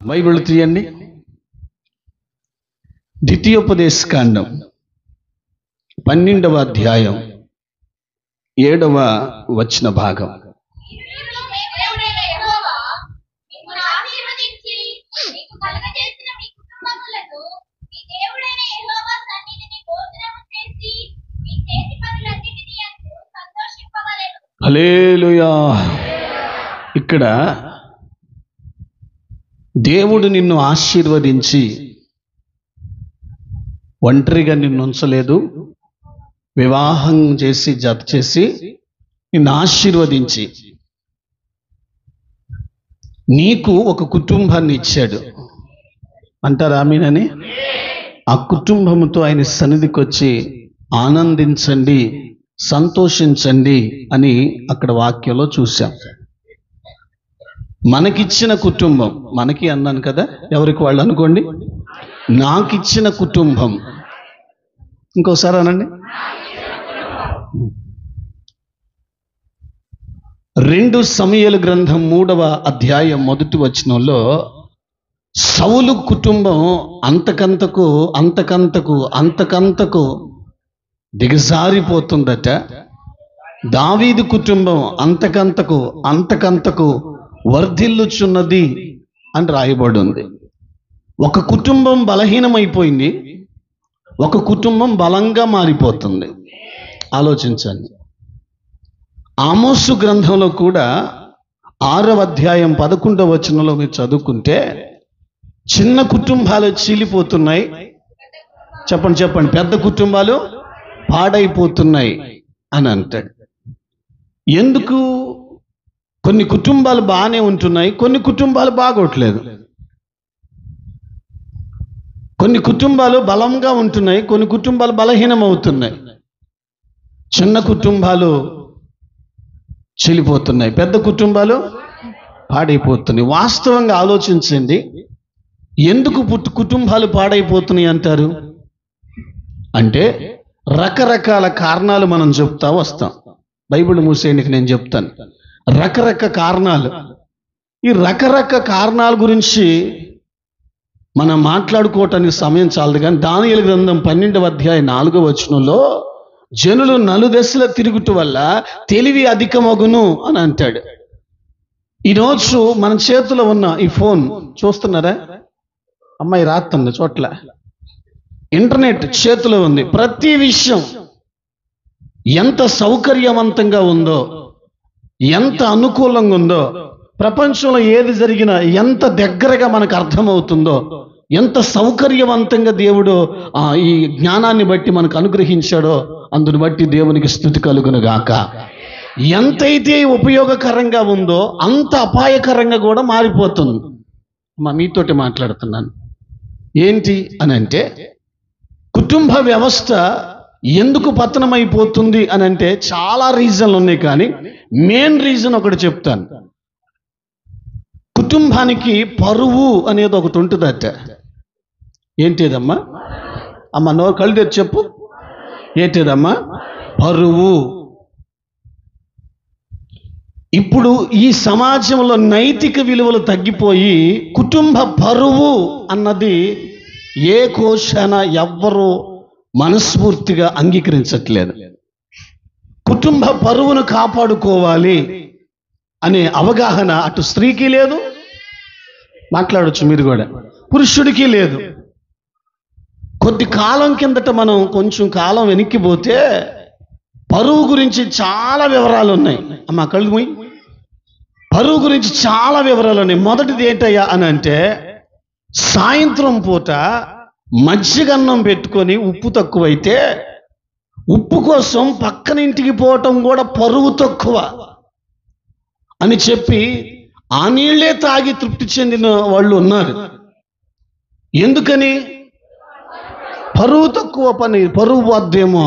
Bible తీయండి. ద్వితీయోపదేశకాండం 12వ అధ్యాయం 7వ వచన భాగం. హల్లెలూయా. ఇక్కడ దేవుడు నిన్ను ఆశీర్వదించి ఒంటరిగా నిన్ను ఉంచలేదు, వివాహం చేసి జత చేసి నిన్ను ఆశీర్వదించి నీకు ఒక కుటుంబాన్ని ఇచ్చాడు అంటారు. ఆమేనని ఆ కుటుంబముతో ఆయన సన్నిధికి వచ్చి ఆనందించండి, సంతోషించండి అని అక్కడ వాక్యంలో చూశాం. మనకిచ్చిన కుటుంబం, మనకి అన్నాను కదా, ఎవరికి వాళ్ళు అనుకోండి. నాకిచ్చిన కుటుంబం, ఇంకోసారి అనండి. 2 సమూయేలు గ్రంథం 3వ అధ్యాయం 1వ వచనంలో సౌలు కుటుంబం అంతకంతకు దిగజారిపోతుందట. దావీదు కుటుంబం అంతకంతకు వర్ధిల్లుచున్నది అని రాయబడి ఉంది. ఒక కుటుంబం బలహీనమైపోయింది, ఒక కుటుంబం బలంగా మారిపోతుంది. ఆలోచించండి. ఆమోసు గ్రంథంలో కూడా 6వ అధ్యాయం 11వ వచనంలో మీరు చదువుకుంటే చిన్న కుటుంబాలు చీలిపోతున్నాయి, చెప్పండి, పెద్ద కుటుంబాలు పాడైపోతున్నాయి అని అంటాడు. ఎందుకు? కొన్ని కుటుంబాలు బాగానే ఉంటున్నాయి, కొన్ని కుటుంబాలు బాగోట్లేదు. కొన్ని కుటుంబాలు బలంగా ఉంటున్నాయి, కొన్ని కుటుంబాలు బలహీనం అవుతున్నాయి. చిన్న కుటుంబాలు చెలిపోతున్నాయి, పెద్ద కుటుంబాలు పాడైపోతున్నాయి. వాస్తవంగా ఆలోచించండి, ఎందుకు కుటుంబాలు పాడైపోతున్నాయి అంటారు అంటే రకరకాల కారణాలు మనం చెప్తా వస్తాం. బైబిల్ మూసేయడానికి నేను చెప్తాను రకరకాల కారణాలు. ఈ రకరకాల కారణాల గురించి మనం మాట్లాడుకోవటానికి సమయం చాలదు. కానీ దానియేలు గ్రంథం 12వ అధ్యాయం 4వ వచనంలో జనులు నలుదశల తిరుగుట వల్ల తెలివి అధికమగును అని అంటాడు. ఈరోజు మన చేతిలో ఉన్న ఈ ఫోన్ చూస్తున్నారా? అమ్మాయి రాస్తుంది చోట్ల, ఇంటర్నెట్ చేతిలో ఉంది. ప్రతి విషయం ఎంత సౌకర్యవంతంగా ఉందో, ఎంత అనుకూలంగా ఉందో, ప్రపంచంలో ఏది జరిగినా ఎంత దగ్గరగా మనకు అర్థమవుతుందో, ఎంత సౌకర్యవంతంగా దేవుడు ఈ జ్ఞానాన్ని బట్టి మనకు అనుగ్రహించాడో అందుని బట్టి దేవునికి స్తుతి కలుగును గాక. ఎంతైతే ఉపయోగకరంగా ఉందో అంత అపాయకరంగా కూడా మారిపోతుంది. మీతోటి మాట్లాడుతున్నాను. ఏంటి అని అంటే కుటుంబ వ్యవస్థ ఎందుకు పతనమైపోతుంది అని అంటే చాలా రీజన్లు ఉన్నాయి, కానీ మెయిన్ రీజన్ ఒకటి చెప్తాను. కుటుంబానికి పరువు అనేది ఒకటి ఉంటుందట. ఏంటిదమ్మా? అమ్మ నోరు కళ్ళు తెరిచి చెప్పు. ఏంటిదమ్మా? పరువు. ఇప్పుడు ఈ సమాజంలో నైతిక విలువలు తగ్గిపోయి కుటుంబ పరువు అన్నది ఏ కోశాన ఎవ్వరూ మనస్ఫూర్తిగా అంగీకరించట్లేదు. కుటుంబ పరువును కాపాడుకోవాలి అనే అవగాహన అటు స్త్రీకి లేదు, మాట్లాడొచ్చు మీరు కూడా, పురుషుడికి లేదు. కొద్ది కాలం కిందట మనం కొంచెం కాలం వెనక్కిపోతే పరువు గురించి చాలా వివరాలు ఉన్నాయి. అమ్మ కళ్ళు మూయి. పరువు గురించి చాలా వివరాలు ఉన్నాయి. మొదటిది ఏంటయ్యా అని అంటే సాయంత్రం పూట మజ్జిగన్నం పెట్టుకొని ఉప్పు తక్కువైతే ఉప్పు కోసం పక్కన ఇంటికి పోవటం కూడా పరువు తక్కువ అని చెప్పి ఆ నీళ్లే తాగి తృప్తి చెందిన వాళ్ళు ఉన్నారు. ఎందుకని? పరువు తక్కువ పని, పరువు పోద్దేమో.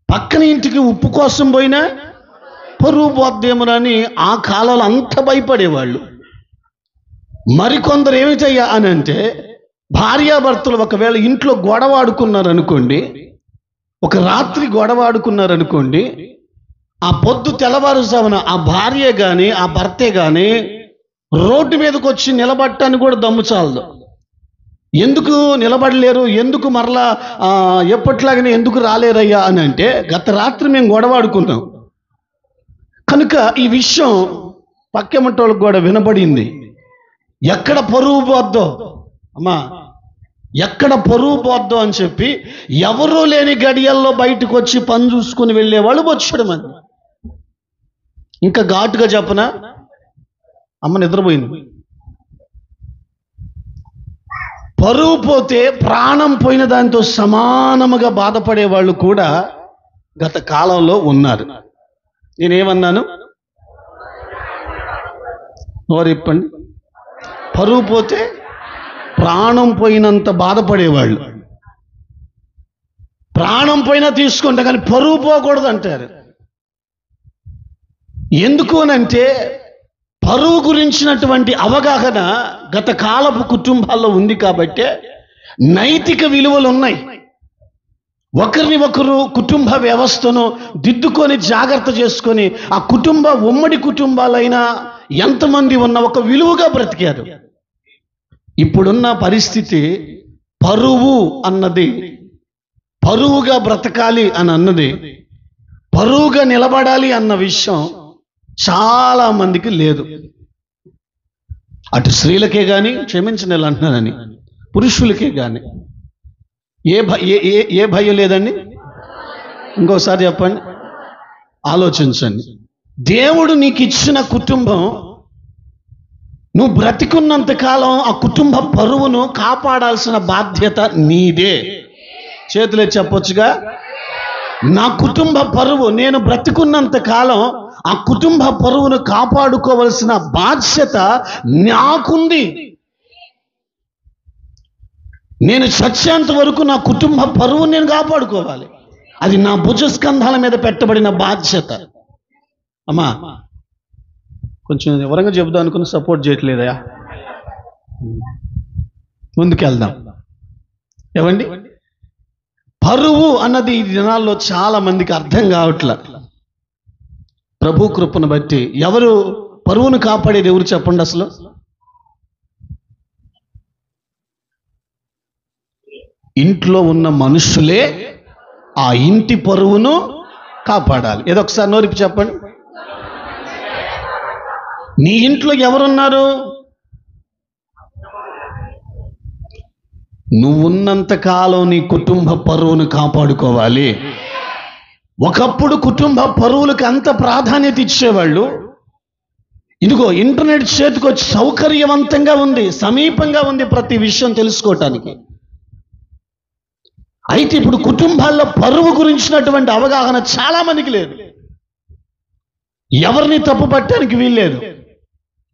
పక్కన ఇంటికి ఉప్పు కోసం పోయినా పరువు పోద్దేమోనని ఆ కాలంలో అంత భయపడేవాళ్ళు. మరికొందరు ఏమిటయ్యా అని అంటే భార్యాభర్తలు ఒకవేళ ఇంట్లో గొడవాడుకున్నారనుకోండి, ఒక రాత్రి గొడవాడుకున్నారనుకోండి, ఆ పొద్దు తెల్లవారుజామున ఆ భార్య కానీ ఆ భర్తే కానీ రోడ్డు మీదకి వచ్చి నిలబడటానికి కూడా దమ్ము చాలదు. ఎందుకు నిలబడలేరు, ఎందుకు మరలా ఎప్పట్లాగానే ఎందుకు రాలేరయ్యా అని అంటే, గత రాత్రి మేము గొడవాడుకున్నాం కనుక ఈ విషయం పక్కెమటోళ్ళకి కూడా వినబడింది. ఎక్కడ పరువు పోద్దో అమ్మా, ఎక్కడ పరువు పోద్దో అని చెప్పి ఎవరూ లేని గడియల్లో బయటకు వచ్చి పని చూసుకుని వెళ్ళేవాళ్ళు వచ్చాడు మంది. ఇంకా ఘాటుగా చెప్పనా, అమ్మ నిద్రపోయింది. పరువు పోతే ప్రాణం పోయిన దాంతో సమానముగా బాధపడే వాళ్ళు కూడా గత కాలంలో ఉన్నారు. నేనేమన్నాను? నోరిప్పండి. పరువు పోతే ప్రాణం పోయినంత బాధపడేవాళ్ళు. ప్రాణం పోయినా తీసుకుంటా కానీ పరువు పోకూడదు అంటారు. ఎందుకు అనంటే పరువు గురించినటువంటి అవగాహన గత కాలపు కుటుంబాల్లో ఉంది కాబట్టే నైతిక విలువలు ఉన్నాయి. ఒకరిని ఒకరు కుటుంబ వ్యవస్థను దిద్దుకొని జాగ్రత్త చేసుకొని ఆ ఉమ్మడి కుటుంబాలైనా ఎంతమంది ఉన్న ఒక విలువగా బ్రతికారు. ఇప్పుడున్న పరిస్థితి పరువు అన్నది, పరువుగా బ్రతకాలి అని అన్నది, పరువుగా నిలబడాలి అన్న విషయం చాలా మందికి లేదు. అటు స్త్రీలకే కానీ, క్షమించని అంటున్నానని, పురుషులకే కానీ ఏ భయం లేదండి. ఇంకోసారి చెప్పండి, ఆలోచించండి. దేవుడు నీకు ఇచ్చిన కుటుంబం, నువ్వు బ్రతికున్నంత కాలం ఆ కుటుంబ పరువును కాపాడాల్సిన బాధ్యత నీదే. చేతులే చెప్పొచ్చుగా, నా కుటుంబ పరువు, నేను బ్రతికున్నంత కాలం ఆ కుటుంబ పరువును కాపాడుకోవలసిన బాధ్యత నాకుంది. నేను చచ్చేంత వరకు నా కుటుంబ పరువును నేను కాపాడుకోవాలి. అది నా భుజస్కంధాల మీద పెట్టబడిన బాధ్యత. అమ్మా కొంచెం వివరంగా చెబుదాం అనుకుని సపోర్ట్ చేయట్లేదయా. ముందుకెళ్దాం. ఏమండి, పరువు అన్నది ఈ దినాల్లో చాలా మందికి అర్థం కావట్లే. ప్రభు కృపను బట్టి ఎవరు పరువును కాపాడేది ఎవరు చెప్పండి అసలు? ఇంట్లో ఉన్న మనుషులే ఆ ఇంటి పరువును కాపాడాలి. ఏదో ఒకసారి నోరిపి చెప్పండి. నీ ఇంట్లో ఎవరున్నారు? నువ్వున్నంత కాలం నీ కుటుంబ పరువును కాపాడుకోవాలి. ఒకప్పుడు కుటుంబ పరువులకు అంత ప్రాధాన్యత ఇచ్చేవాళ్ళు. ఇదిగో ఇంటర్నెట్ చేతికి వచ్చి సౌకర్యవంతంగా ఉంది, సమీపంగా ఉంది ప్రతి విషయం తెలుసుకోవటానికి. అయితే ఇప్పుడు కుటుంబాల్లో పరువు గురించినటువంటి అవగాహన చాలా మందికి లేదు. ఎవరిని తప్పు పట్టడానికి వీల్లేదు.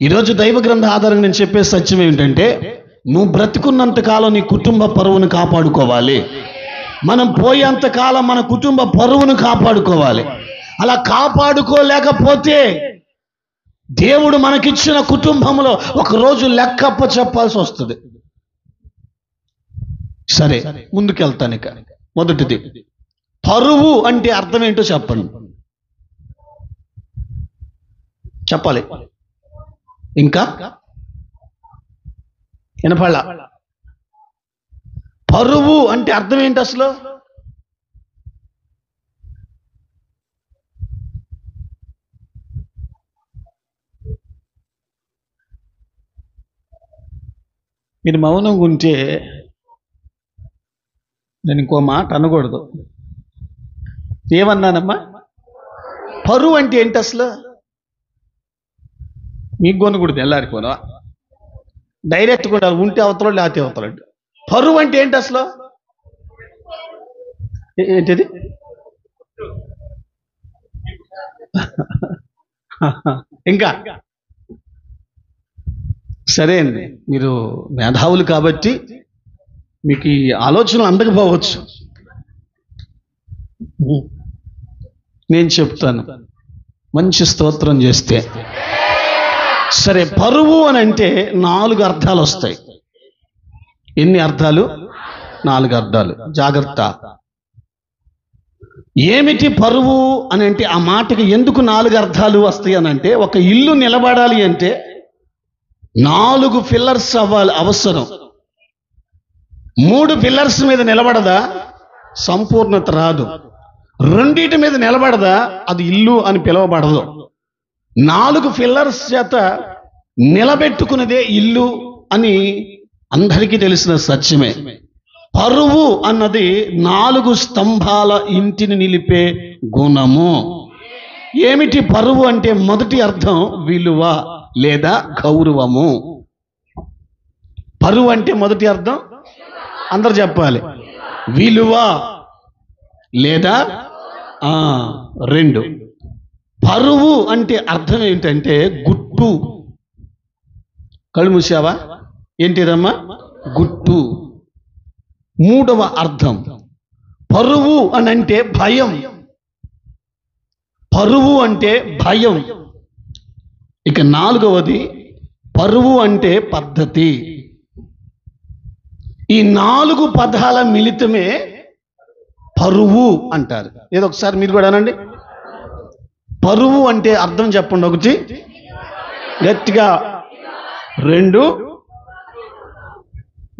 ఈరోజు దైవ గ్రంథ ఆధారంగా నేను చెప్పే సత్యం ఏమిటంటే, నువ్వు బ్రతికున్నంత కాలం నీ కుటుంబ పరువును కాపాడుకోవాలి. మనం పోయేంత కాలం మన కుటుంబ పరువును కాపాడుకోవాలి. అలా కాపాడుకోలేకపోతే దేవుడు మనకిచ్చిన కుటుంబంలో ఒకరోజు లెక్కప్ప చెప్పాల్సి వస్తుంది. సరే, ముందుకెళ్తాను. ఇక మొదటిది, పరువు అంటే అర్థం ఏంటో చెప్పండి. చెప్పాలి. ఇంకా వినపడలా? పరువు అంటే అర్థం ఏంటి అసలు? మీరు మౌనంగా ఉంటే నేను ఇంకో మాట అనకూడదు. ఏమన్నానమ్మా? పరువు అంటే ఏంటి అసలు? మీకు కొనకూడదు, ఎల్లారిపోనా డైరెక్ట్ కూడా ఉంటే అవతల లేకపోతే అవతలండి. పరువు అంటే ఏంటి అసలు? ఏంటిది? ఇంకా సరే అండి, మీరు మేధావులు కాబట్టి మీకు ఈ ఆలోచనలు అందకపోవచ్చు. నేను చెప్తాను, మంచి స్తోత్రం చేస్తే. సరే, పరువు అని అంటే 4 అర్థాలు వస్తాయి. ఎన్ని అర్థాలు? 4 అర్థాలు. జాగ్రత్త. ఏమిటి పరువు అని అంటే, ఆ మాటకి ఎందుకు 4 అర్థాలు వస్తాయి అని అంటే, ఒక ఇల్లు నిలబడాలి అంటే 4 పిల్లర్స్ అవ్వాలి అవసరం. 3 పిల్లర్స్ మీద నిలబడదా సంపూర్ణత రాదు. 2 మీద నిలబడదా అది ఇల్లు అని పిలువబడదు. 4 పిల్లర్స్ చేత నిలబెట్టుకున్నదే ఇల్లు అని అందరికీ తెలిసిన సత్యమే. పరువు అన్నది 4 స్తంభాల ఇంటిని నిలిపే గుణము. ఏమిటి పరువు అంటే? మొదటి అర్థం విలువ లేదా గౌరవము. పరువు అంటే మొదటి అర్థం అందరు చెప్పాలి, విలువ లేదా 2. పరువు అంటే అర్థం ఏంటంటే గుట్టు. కళ్ళు మూసావా? ఏంటిదమ్మా? గుట్టు. 3వ అర్థం పరువు అని అంటే భయం. పరువు అంటే భయం. ఇక 4వది పరువు అంటే పద్ధతి. ఈ 4 పదాల మిళితమే పరువు అంటారు. ఏదో ఒకసారి మీరు కూడా అనండి. పరువు అంటే అర్థం చెప్పండి ఒకటి గట్టిగా. 2,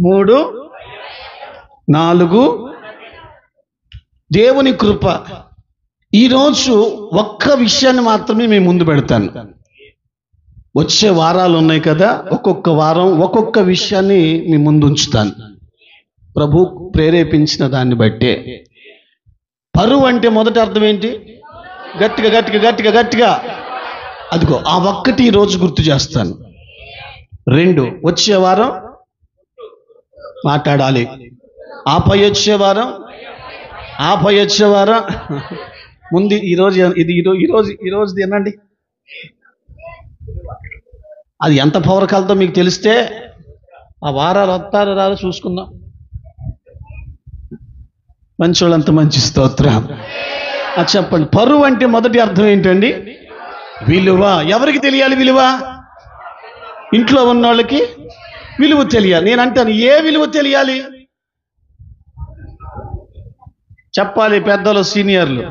3, 4. దేవుని కృప. ఈరోజు ఒక్క విషయాన్ని మాత్రమే మేము ముందు పెడతాను. వచ్చే వారాలు ఉన్నాయి కదా, ఒక్కొక్క వారం ఒక్కొక్క విషయాన్ని మీ ముందు ఉంచుతాను ప్రభు ప్రేరేపించిన దాన్ని బట్టే. పరువు అంటే మొదటి అర్థం ఏంటి? గట్టిగా గట్టిగా గట్టిగా గట్టిగా. అదిగో ఆ ఒక్కటి ఈరోజు గుర్తు చేస్తాను. 2 వచ్చే వారం మాట్లాడాలి. ఆపై వచ్చే వారం ముందు ఈరోజు ఇది ఈరోజు తినండి. అది ఎంత పవర్ కలదో మీకు తెలిస్తే ఆ వారాలు వస్తారో రాదో చూసుకుందాం. మంచోళ్ళంత మంచి స్తోత్రం. చెప్పండి, పరువు అంటే మొదటి అర్థం ఏంటండి? విలువ. ఎవరికి తెలియాలి విలువ? ఇంట్లో ఉన్న వాళ్ళకి విలువ తెలియాలి. నేను అంటాను, ఏ విలువ తెలియాలి చెప్పాలి పెద్దలు, సీనియర్లు.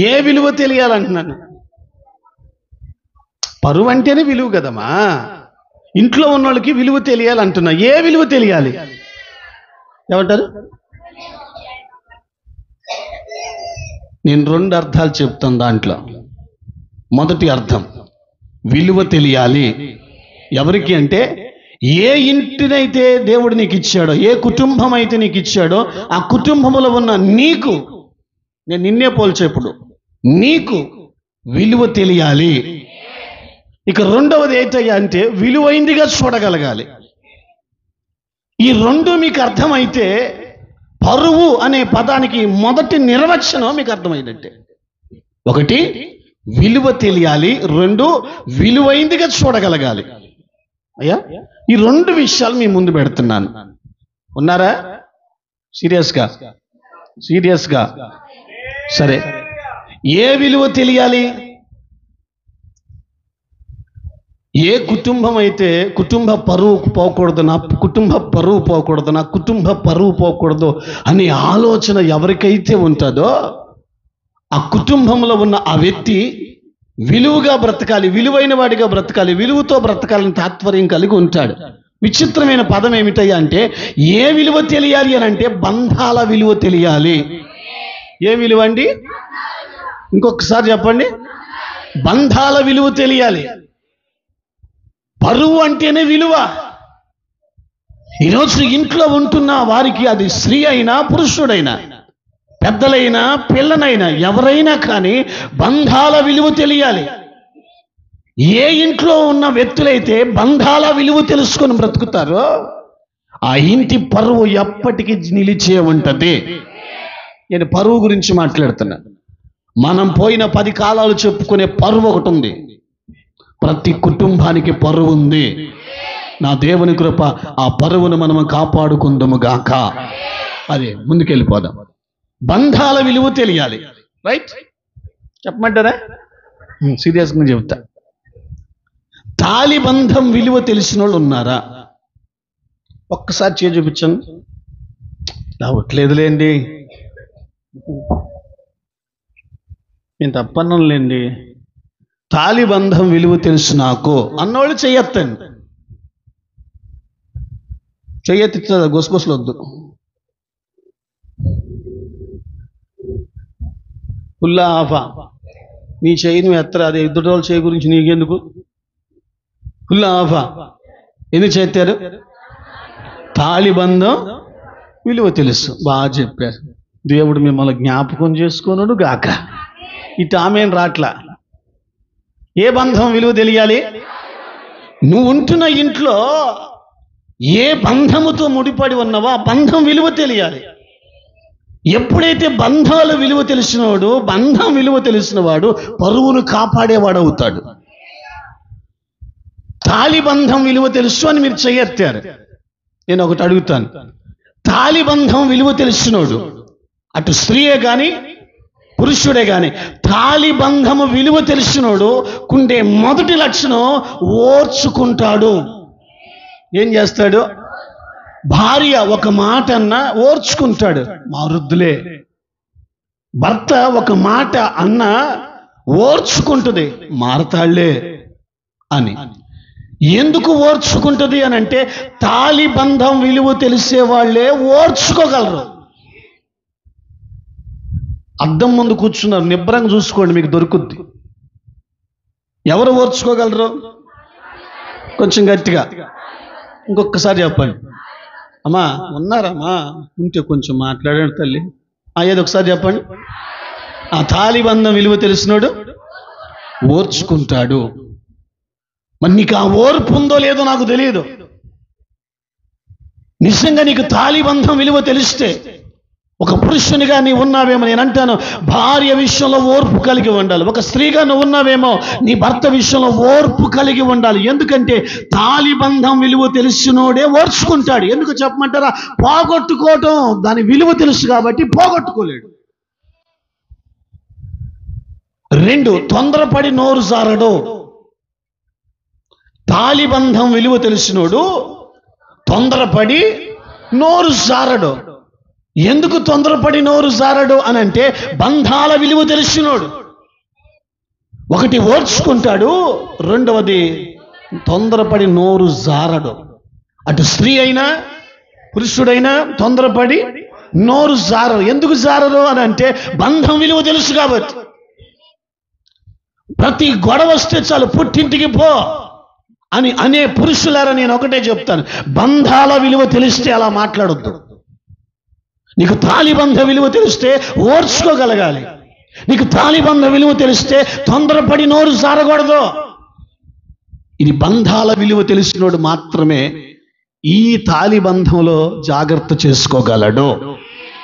ఏ విలువ తెలియాలంటున్నాను. పరువు అంటేనే విలువ కదమ్మా. ఇంట్లో ఉన్న వాళ్ళకి విలువ తెలియాలంటున్నా. ఏ విలువ తెలియాలి? ఏమంటారు? నేను 2 అర్థాలు చెప్తాను దాంట్లో. మొదటి అర్థం విలువ తెలియాలి. ఎవరికి అంటే, ఏ ఇంటినైతే దేవుడు నీకు ఇచ్చాడో, ఏ కుటుంబం అయితే నీకు ఇచ్చాడో, ఆ కుటుంబంలో ఉన్న నీకు, నేను నిన్నే పోల్చేప్పుడు, నీకు విలువ తెలియాలి. ఇక 2వది ఏంటయ్యా అంటే విలువైందిగా చూడగలగాలి. ఈ 2 మీకు అర్థమైతే పరువు అనే పదానికి మొదటి నిర్వచనం మీకు అర్థమైనట్టే. 1 విలువ తెలియాలి, 2 విలువైందిగా చూడగలగాలి. అయ్యా, ఈ 2 విషయాలు మీ ముందు పెడుతున్నాను. ఉన్నారా? సీరియస్గా సరే. ఏ విలువ తెలియాలి? ఏ కుటుంబం అయితే కుటుంబ పరువు పోకూడదు, నా కుటుంబ పరువు పోకూడదు, నా కుటుంబ పరువు పోకూడదు అనే ఆలోచన ఎవరికైతే ఉంటుందో, ఆ కుటుంబంలో ఉన్న ఆ వ్యక్తి విలువగా బ్రతకాలి, విలువైన వాడిగా బ్రతకాలి, విలువతో బ్రతకాలని తాత్పర్యం కలిగి ఉంటాడు. విచిత్రమైన పదం ఏమిటయ్యా అంటే, ఏ విలువ తెలియాలి అని అంటే బంధాల విలువ తెలియాలి. ఏ విలువ అండి? ఇంకొకసారి చెప్పండి. బంధాల విలువ తెలియాలి. పరువు అంటేనే విలువ. ఈరోజు ఇంట్లో ఉంటున్న వారికి, అది స్త్రీ అయినా పురుషుడైనా, పెద్దలైనా పిల్లనైనా, ఎవరైనా కానీ బంధాల విలువ తెలియాలి. ఏ ఇంట్లో ఉన్న వ్యక్తులైతే బంధాల విలువ తెలుసుకొని బ్రతుకుతారో, ఆ ఇంటి పరువు ఎప్పటికీ నిలిచే ఉంటది. నేను పరువు గురించి మాట్లాడుతున్నాను. మనం పోయిన 10 కాలాలు చెప్పుకునే పరువు ఒకటి ఉంది. ప్రతి కుటుంబానికి పరువు ఉంది. నా దేవుని కృప, ఆ పరువును మనం కాపాడుకుందాము గాక. అదే ముందుకెళ్ళిపోదాం. బంధాల విలువ తెలియాలి. రైట్? చెప్పమంటారా? సీరియస్గా చెప్తా. తాళిబంధం విలువ తెలిసిన వాళ్ళు ఉన్నారా? ఒక్కసారి చేయి చూపించండి. రావట్లేదులేండి, నేను తప్పనంలేండి. తాళిబంధం విలువ తెలుసు నాకు అన్నోళ్ళు చెయ్యొద్దండి. చెయ్యెత్తి గుసగుసలు వద్దు. ఫుల్లా ఆఫా నీ చెయ్యి నువ్వు ఎత్తరా, అదే ఇద్దరు వాళ్ళ చేయి గురించి నీకెందుకు? ఫుల్లా ఆఫా ఎందుకు చేస్తారు? తాళిబంధం విలువ తెలుసు. బాగా చెప్పారు. దేవుడు మిమ్మల్ని జ్ఞాపకం చేసుకున్నాడు గాక. ఇటు ఆమెను రాట్లా. ఏ బంధం విలువ తెలియాలి? నువ్వు ఉంటున్న ఇంట్లో ఏ బంధముతో ముడిపడి ఉన్నావో ఆ బంధం విలువ తెలియాలి. ఎప్పుడైతే బంధాల విలువ తెలిసినవాడు, బంధం విలువ తెలిసినవాడు పరువును కాపాడేవాడు అవుతాడు. తాళిబంధం విలువ తెలుసు అని మీరు చెయ్యెత్తారు. నేను ఒకటి అడుగుతాను. తాళిబంధం విలువ తెలిసినోడు, అటు స్త్రీయే కానీ పురుషుడే కానీ, తాళిబంధము విలువ తెలిసినోడు కుండే మొదటి లక్షణం ఓర్చుకుంటాడు. ఏం చేస్తాడు? భార్య ఒక మాట అన్నా ఓర్చుకుంటాడు. మా వృద్ధులే భర్త ఒక మాట అన్నా ఓర్చుకుంటుంది, మారతాళ్లే అని. ఎందుకు ఓర్చుకుంటుంది అని అంటే తాళిబంధం విలువ తెలిసే వాళ్ళే ఓర్చుకోగలరు. అద్దం ముందు కూర్చున్నారు, నిబ్బరంగా చూసుకోండి, మీకు దొరుకుద్ది. ఎవరు ఓర్చుకోగలరు? కొంచెం గట్టిగా ఇంకొకసారి చెప్పండి. అమ్మా ఉన్నారమ్మా, ఉంటే కొంచెం మాట్లాడండి తల్లి. ఏదో ఒకసారి చెప్పండి. ఆ తాళిబంధం విలువ తెలిసినోడు ఓర్చుకుంటాడు. మరి నీకు ఆ ఓర్పు ఉందో లేదో నాకు తెలియదు. నిజంగా నీకు తాళిబంధం విలువ తెలిస్తే, ఒక పురుషునిగా నీ ఉన్నావేమో, నేను అంటాను భార్య విషయంలో ఓర్పు కలిగి ఉండాలి. ఒక స్త్రీగా నువ్వు ఉన్నావేమో, నీ భర్త విషయంలో ఓర్పు కలిగి ఉండాలి. ఎందుకంటే తాళిబంధం విలువ తెలిసినోడే ఓర్చుకుంటాడు. ఎందుకు చెప్పమంటారా? పోగొట్టుకోవటం దాని విలువ తెలుసు కాబట్టి పోగొట్టుకోలేడు. 2, తొందరపడి నోరు జారడు. తాళిబంధం విలువ తెలిసినోడు తొందరపడి నోరు జారడు. ఎందుకు తొందరపడి నోరు జారడు అని అంటే బంధాల విలువ తెలిసినోడు. ఒకటి ఓర్చుకుంటాడు, రెండవది తొందరపడి నోరు జారడు. అటు స్త్రీ అయినా పురుషుడైనా తొందరపడి నోరు జారరు. ఎందుకు జారరు అని అంటే బంధం విలువ తెలుసు కాబట్టి. ప్రతి గొడవ వస్తే చాలు పుట్టింటికి పో అని అనే పురుషులారా నేను ఒకటే చెప్తాను, బంధాల విలువ తెలిస్తే అలా మాట్లాడొద్దు. నీకు తాళిబంధ విలువ తెలిస్తే ఓర్చుకోగలగాలి. నీకు తాళిబంధ విలువ తెలిస్తే తొందరపడి నోరు జారకూడదు. ఇది బంధాల విలువ తెలిసినోడు మాత్రమే ఈ తాళిబంధంలో జాగ్రత్త చేసుకోగలడు.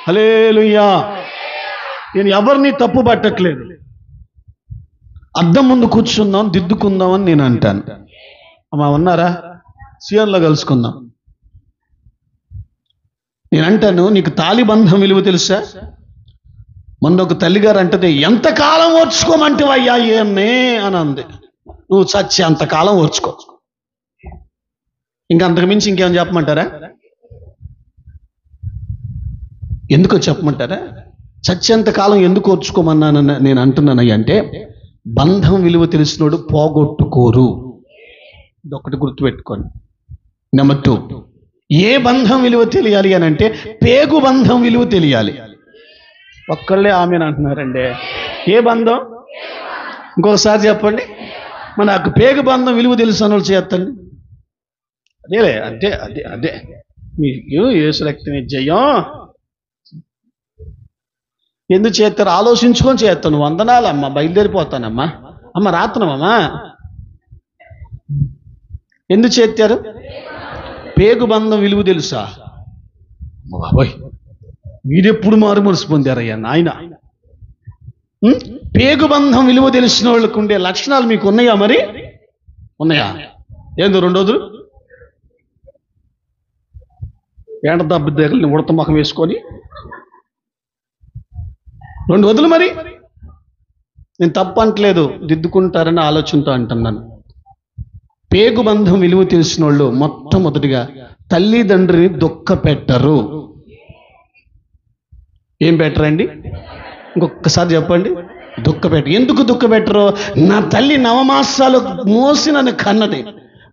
హల్లెలూయా. నేను ఎవరిని తప్పు పట్టట్లేదు. అద్దం ముందు కూర్చుందాం, దిద్దుకుందామని నేను అంటాను. అమ్మా ఉన్నారా? సియోన్లో కలుసుకుందాం. నేను అంటాను నీకు తాళిబంధం విలువ తెలుసా? మొన్న ఒక తల్లిగారు అంటది, ఎంతకాలం ఓర్చుకోమంటేవయ్యా ఏమనే అని అంది. నువ్వు చచ్చి అంతకాలం ఓర్చుకో. ఇంకా అంతకుమించి ఇంకేమైనా చెప్పమంటారా? ఎందుకో చెప్పమంటారా? చచ్చేంతకాలం ఎందుకు ఓర్చుకోమన్నానని నేను అంటున్నానయ్య అంటే, బంధం విలువ తెలిసినోడు పోగొట్టుకోరు. ఇదొకటి గుర్తుపెట్టుకోండి. నెంబర్ 2, ఏ బంధం విలువ తెలియాలి అని అంటే పేగు బంధం విలువ తెలియాలి. ఒక్కళ్ళే ఆమెను అంటున్నారండి. ఏ బంధం? ఇంకొకసారి చెప్పండి. మన నాకు పేగు బంధం విలువ తెలుసు అని చేస్తండి. అదేలే, అదే అదే అదే మీకు యేసు రక్తమే జయం. ఎందుకు చేస్తారు? ఆలోచించుకొని చేస్తాను. వందనాలమ్మా, బయలుదేరిపోతానమ్మా. అమ్మ రాత్రమమ్మా. ఎందుకు చేస్తారు? పేగు బంధం విలువ తెలుసా? బాబోయ్, మీరెప్పుడు మారుమనసు పొందారయ్యా నాయన. పేగు బంధం విలువ తెలిసిన వాళ్ళకు ఉండే లక్షణాలు మీకు ఉన్నాయా? మరి ఉన్నాయా? ఏందో 2 రోజులు ఎండ దెబ్బ దగ్గర ఉడత ముఖం వేసుకొని 2 రోజులు. మరి నేను తప్పంటలేదు, దిద్దుకుంటారని ఆలోచనతో అంటున్నాను. పేగు బంధం విలువ తెలిసిన వాళ్ళు మొట్టమొదటిగా తల్లిదండ్రిని దుఃఖ పెట్టరు. ఏం పెట్టరండి? ఇంకొకసారి చెప్పండి. ఎందుకు దుఃఖపెట్టరు? నా తల్లి నవమాసాలు మోసి నన్ను కన్నది.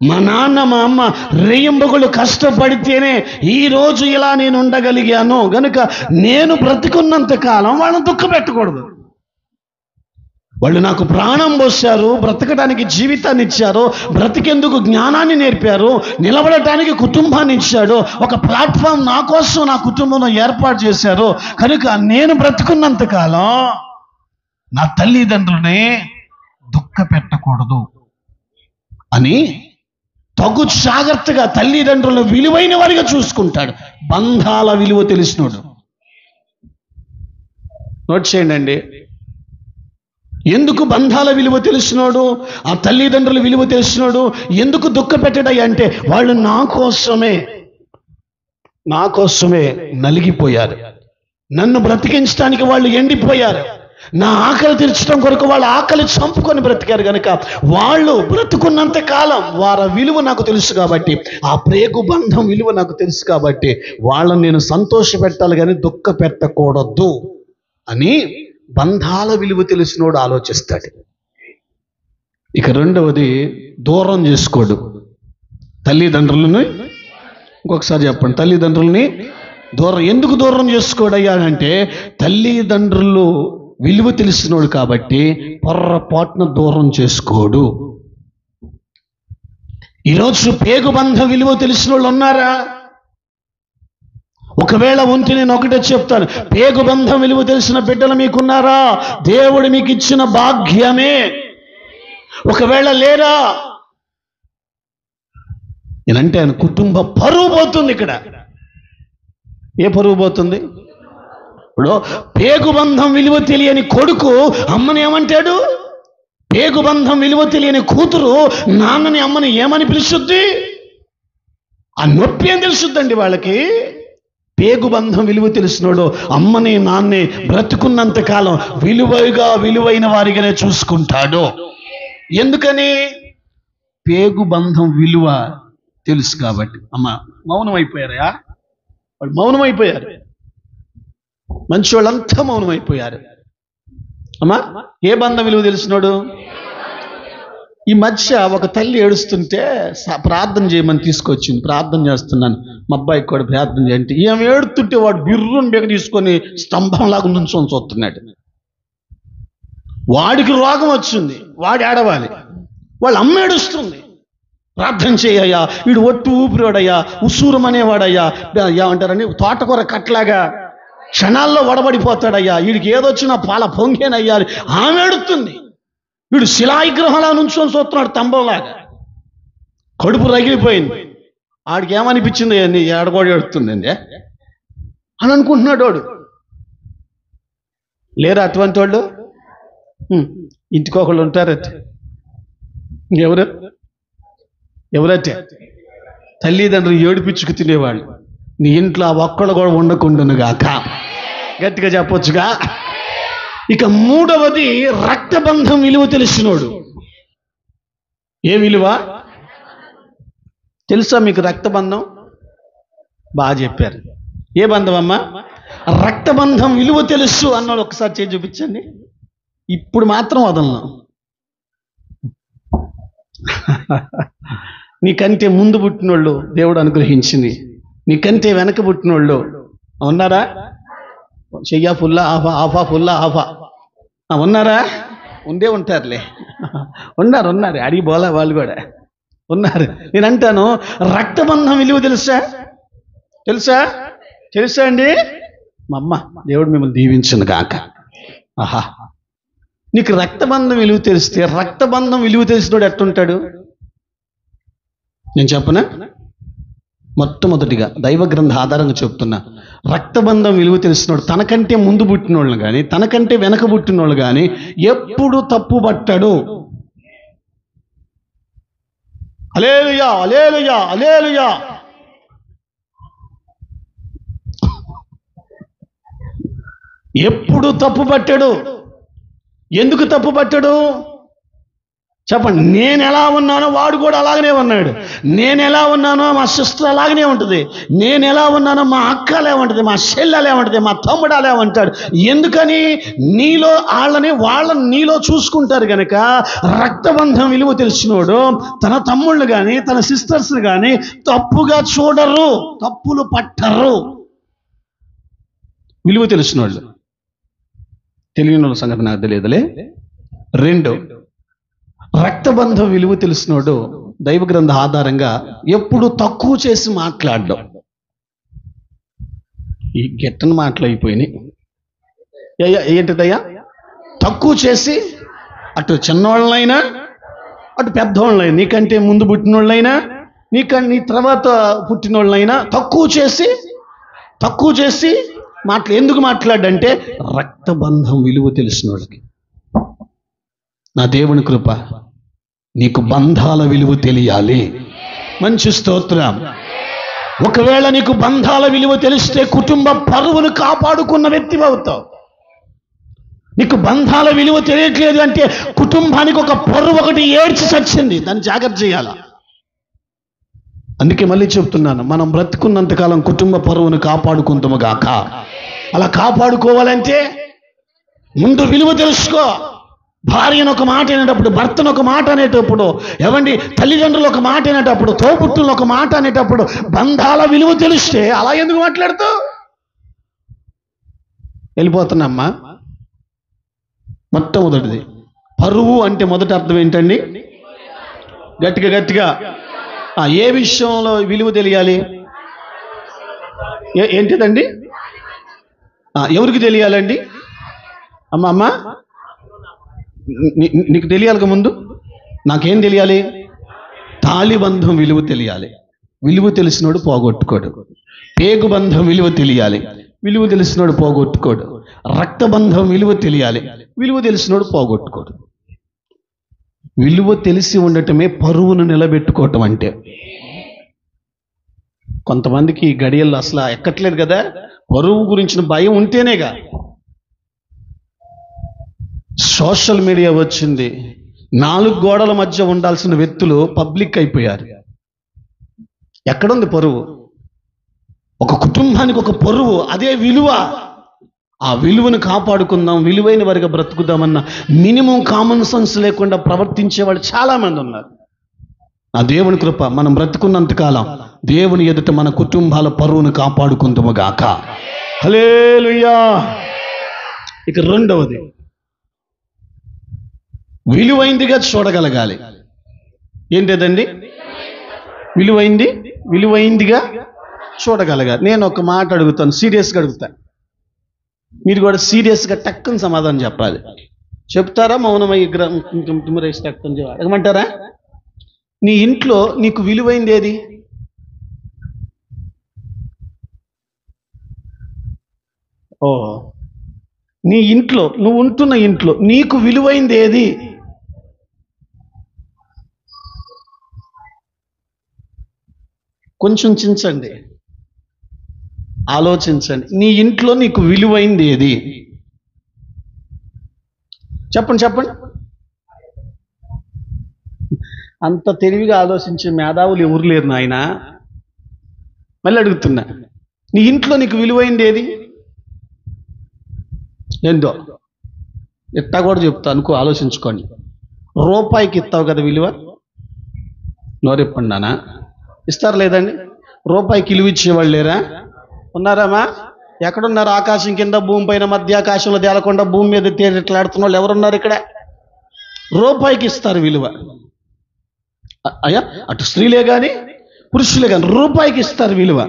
మా నాన్న మా అమ్మ రేయింబగులు కష్టపడితేనే ఈరోజు ఇలా నేను ఉండగలిగాను గనుక నేను బ్రతికున్నంత కాలం వాళ్ళని దుఃఖపెట్టకూడదు. వాళ్ళు నాకు ప్రాణం పోశారు, బ్రతకడానికి జీవితాన్ని ఇచ్చారు, బ్రతికేందుకు జ్ఞానాన్ని నేర్పారు, నిలబడటానికి కుటుంబాన్ని ఇచ్చాడు, ఒక ప్లాట్ఫామ్ నా కోసం నా కుటుంబంలో ఏర్పాటు చేశారు. కనుక నేను బ్రతుకున్నంత కాలం నా తల్లిదండ్రులని దుఃఖ పెట్టకూడదు అని తగు జాగ్రత్తగా తల్లిదండ్రులను విలువైన వారిగా చూసుకుంటాడు. బంధాల విలువ తెలిసినోడు. నోట్ చేయండి. ఎందుకు బంధాల విలువ తెలిసినోడు, ఆ తల్లిదండ్రుల విలువ తెలిసినోడు ఎందుకు దుఃఖ పెట్టడాయి అంటే వాళ్ళు నా కోసమే నలిగిపోయారు. నన్ను బ్రతికించడానికి వాళ్ళు ఎండిపోయారు. నా ఆకలి తీర్చడం కొరకు వాళ్ళ ఆకలి చంపుకొని బ్రతికారు కనుక వాళ్ళు బ్రతుకున్నంత కాలం వారి విలువ నాకు తెలుసు కాబట్టి, ఆ ప్రేగు బంధం విలువ నాకు తెలుసు కాబట్టి వాళ్ళని నేను సంతోష పెట్టాలి కానీ దుఃఖ పెట్టకూడదు అని బంధాల విలువ తెలిసినోడు ఆలోచిస్తాడు. ఇక రెండవది, దూరం చేసుకోడు తల్లిదండ్రులని. ఇంకొకసారి చెప్పండి, తల్లిదండ్రులని ఎందుకు దూరం చేసుకోడయ్యా అంటే తల్లిదండ్రులు విలువ తెలిసినోడు కాబట్టి పొర్రపాటున దూరం చేసుకోడు. ఈరోజు పేగు బంధ విలువ తెలిసిన వాళ్ళు ఉన్నారా? ఒకవేళ ఉంటే నేను ఒకటే చెప్తాను, పేగు బంధం విలువ తెలిసిన బిడ్డలు మీకున్నారా? దేవుడు మీకు ఇచ్చిన భాగ్యమే. ఒకవేళ లేరా, నేనంటే ఆయన కుటుంబ పరువు పోతుంది. ఇక్కడ ఏ పరువు పోతుంది? ఇప్పుడు పేగుబంధం విలువ తెలియని కొడుకు అమ్మని ఏమంటాడు? పేగుబంధం విలువ తెలియని కూతురు నాన్నని అమ్మని ఏమని పిలుస్తుంది? ఆ నొప్పి ఏం తెలుసుద్దండి వాళ్ళకి? పేగుబంధం విలువ తెలిసినోడు అమ్మని నాన్నే బ్రతుకున్నంత కాలం విలువైన వారిగానే చూసుకుంటాడు. ఎందుకని? పేగుబంధం విలువ తెలుసు కాబట్టి. అమ్మ మౌనం అయిపోయారా? వాళ్ళు మౌనం అయిపోయారు. మంచి వాళ్ళంతా మౌనం అయిపోయారు. అమ్మా, ఏ బంధం విలువ తెలిసినోడు? ఈ మధ్య ఒక తల్లి ఏడుస్తుంటే ప్రార్థన చేయమని తీసుకొచ్చింది. ప్రార్థన చేస్తున్నాను, మా అబ్బాయికి కూడా ప్రార్థన చేయండి. ఏం ఏడుతుంటే వాడు బిర్రుని బెగ తీసుకొని స్తంభంలాగా నుంచొని చూస్తున్నాడు. వాడికి రోగం వచ్చింది, వాడు ఏడవాలి, వాళ్ళ అమ్మ ఏడుస్తుంది. ప్రార్థన చేయయ్యా, వీడు ఒట్టు ఊపిరివాడయ్యా, ఉసూరమనేవాడయ్యా, ఏమంటారని తోటకూర కట్లాగా క్షణాల్లో వడబడిపోతాడయ్యా, వీడికి ఏదొచ్చినా పాల పొంగేనయ్యా. ఆమె ఏడుతుంది, వీడు శిలావిగ్రహంలా నుంచొని చూస్తున్నాడు స్తంభంలాగా. కడుపు రగిలిపోయింది. ఆడికి ఏమనిపించింది? నీ ఏడగోడు ఏడుతుందండి అని అనుకుంటున్నాడు వాడు. లేరా అటువంటి వాళ్ళు? ఇంటికొకళ్ళు ఉంటారట. ఎవరైతే తల్లిదండ్రులు ఏడిపించుకు తినేవాళ్ళు. నీ ఇంట్లో ఒక్కళ్ళు కూడా ఉండకుండానుగాక. గట్టిగా చెప్పొచ్చుగా. ఇక మూడవది, రక్తబంధం విలువ తెలిసినోడు. ఏ విలువ తెలుసా మీకు? రక్తబంధం బాగా చెప్పారు. ఏ బంధం అమ్మా? రక్తబంధం విలువ తెలుసు అన్నాడు. ఒకసారి చేసి చూపించండి. ఇప్పుడు మాత్రం వదలను. నీకంటే ముందు పుట్టినోళ్ళు దేవుడు అనుగ్రహించింది, నీకంటే వెనక పుట్టినోళ్ళు ఉన్నారా? చెయ్యా ఫుల్లా ఆఫా ఫుల్లా ఆఫా ఉన్నారా? ఉండే ఉంటారులే. ఉన్నారు అడిగి పోలే వాళ్ళు కూడా ఉన్నారు. నేను అంటాను, రక్తబంధం విలువ తెలుసా అండి? మా అమ్మ దేవుడు మిమ్మల్ని దీవించును గాక. ఆహా, నీకు రక్తబంధం విలువ తెలిస్తే, రక్తబంధం విలువ తెలిసినోడు ఎట్టుంటాడు నేను చెప్పనా? మొట్టమొదటిగా దైవ గ్రంథ ఆధారంగా చెప్తున్నా, రక్తబంధం విలువ తెలిసినోడు తనకంటే ముందు పుట్టినోళ్ళు కానీ తనకంటే వెనక పుట్టినోళ్ళు కానీ ఎప్పుడు తప్పు పట్టడు. హల్లెలూయా, హల్లెలూయా, హల్లెలూయా. ఎప్పుడు తప్పు పట్టడు. ఎందుకు తప్పు పట్టడు? చెప్పండి. నేను ఎలా ఉన్నానో వాడు కూడా అలాగనే ఉన్నాడు. నేను ఎలా ఉన్నానో మా సిస్టర్ అలాగనే ఉంటుంది. నేను ఎలా ఉన్నానో మా అక్క అలా ఉంటుంది, మా చెల్లెలే ఉంటుంది, మా తమ్ముడు అలా ఉంటాడు. ఎందుకని? నీలో వాళ్ళని నీలో చూసుకుంటారు కనుక. రక్తబంధం విలువ తెలిసినోడు తన తమ్ముళ్ళు కానీ తన సిస్టర్స్ కానీ తప్పుగా చూడరు, తప్పులు పట్టరు. విలువ తెలిసినోళ్ళు. తెలియని వాళ్ళ సంగతి నాకు తెలియదులే. 2, రక్తబంధం విలువ తెలిసినోడు దైవ గ్రంథ ఆధారంగా ఎప్పుడు తక్కువ చేసి మాట్లాడడం. ఈ గిట్టని మాటలు అయిపోయినాయి. ఏంటిదయ్యా? తక్కువ చేసి, అటు చిన్నవాళ్ళైనా అటు పెద్దవాళ్ళైనా, నీకంటే ముందు పుట్టినోళ్ళైనా నీ తర్వాత పుట్టినోళ్ళైనా తక్కువ చేసి ఎందుకు మాట్లాడంటే రక్తబంధం విలువ తెలిసినోళ్ళకి. నా దేవుని కృప, నీకు బంధాల విలువ తెలియాలి. మంచి స్తోత్రం. ఒకవేళ నీకు బంధాల విలువ తెలిస్తే కుటుంబ పరువును కాపాడుకున్న వ్యక్తి అవుతావు. నీకు బంధాల విలువ తెలియట్లేదు అంటే కుటుంబానికి ఒక పరువు ఒకటి ఏడ్చి చచ్చింది, దాన్ని జాగ్రత్త చేయాల. అందుకే మళ్ళీ చెప్తున్నాను, మనం బ్రతుకున్నంతకాలం కుటుంబ పరువును కాపాడుకుంటాము గాక. అలా కాపాడుకోవాలంటే ముందు విలువ తెలుసుకో. భార్యను ఒక మాట అనేటప్పుడు, భర్తను ఒక మాట అనేటప్పుడు, ఏమండి తల్లిదండ్రులు ఒక మాట అనేటప్పుడు, తోబుట్టులను ఒక మాట అనేటప్పుడు బంధాల విలువ తెలిస్తే అలా ఎందుకు మాట్లాడుతావు? వెళ్ళిపోతున్నామ్మా. మొట్టమొదటిది పరువు అంటే మొదటి అర్థం ఏంటండి? గట్టిగా ఏ విషయంలో విలువ తెలియాలి? ఏంటిదండి? ఎవరికి తెలియాలండి? అమ్మ నీకు తెలియాలిగా. ముందు నాకేం తెలియాలి? తాళిబంధం విలువ తెలియాలి. విలువ తెలిసినోడు పోగొట్టుకోడు. పేగుబంధం విలువ తెలియాలి. విలువ తెలిసినోడు పోగొట్టుకోడు. రక్తబంధం విలువ తెలియాలి. విలువ తెలిసినోడు పోగొట్టుకోడు. విలువ తెలిసి ఉండటమే పరువును నిలబెట్టుకోవటం అంటే. కొంతమందికి ఈ గడియల్లో అసలు ఎక్కట్లేదు కదా. పరువు గురించిన భయం ఉంటేనేగా. సోషల్ మీడియా వచ్చింది. 4 గోడల మధ్య ఉండాల్సిన వ్యక్తులు పబ్లిక్ అయిపోయారు. ఎక్కడుంది పరువు? ఒక కుటుంబానికి ఒక పరువు, అదే విలువ. ఆ విలువను కాపాడుకుందాం, విలువైన వారిగా బ్రతుకుదామన్న మినిమం కామన్ సెన్స్ లేకుండా ప్రవర్తించే వాళ్ళు చాలా మంది ఉన్నారు. ఆ దేవుని కృప, మనం బ్రతుకున్నంతకాలం దేవుని ఎదుట మన కుటుంబాల పరువును కాపాడుకుందాము గాక. హల్లెలూయా. ఇక రెండవది విలువైందిగా చూడగలగాలి. ఏంటిదండి? విలువైందిగా చూడగలగాలి. నేను ఒక మాట అడుగుతాను, సీరియస్గా అడుగుతాను. మీరు కూడా సీరియస్గా టక్కుని సమాధానం చెప్పాలి. చెప్తారా? మౌనమై తుమ్మురేసి టక్కుని అడగమంటారా? నీ ఇంట్లో నీకు విలువైంది ఏది? నీ ఇంట్లో, నువ్వు ఉంటున్న ఇంట్లో నీకు విలువైంది ఏది? కొంచెం చించండి, ఆలోచించండి. నీ ఇంట్లో నీకు విలువైంది ఏది? చెప్పండి. అంత తెలివిగా ఆలోచించే మేధావులు ఎవరు లేరు నాయన. మళ్ళీ అడుగుతున్నా, నీ ఇంట్లో నీకు విలువైంది ఏది? ఏందో ఇట్టా కూడా చెప్తా అనుకో, ఆలోచించుకోండి. రూపాయికి ఇస్తావు కదా విలువ? నోరెప్పండి నానా. ఇస్తారు లేదండి? రూపాయికి విలువ ఇచ్చేవాళ్ళు లేరా? ఉన్నారామా? ఎక్కడున్నారు? ఆకాశం కింద, భూమి పైన, మధ్య ఆకాశంలో తేలకుండా భూమి మీద తేలిట్లాడుతున్న వాళ్ళు ఎవరున్నారు ఇక్కడ? రూపాయికి ఇస్తారు విలువ. అయ్యా, అటు స్త్రీలే కానీ పురుషులే కానీ రూపాయికి ఇస్తారు విలువ.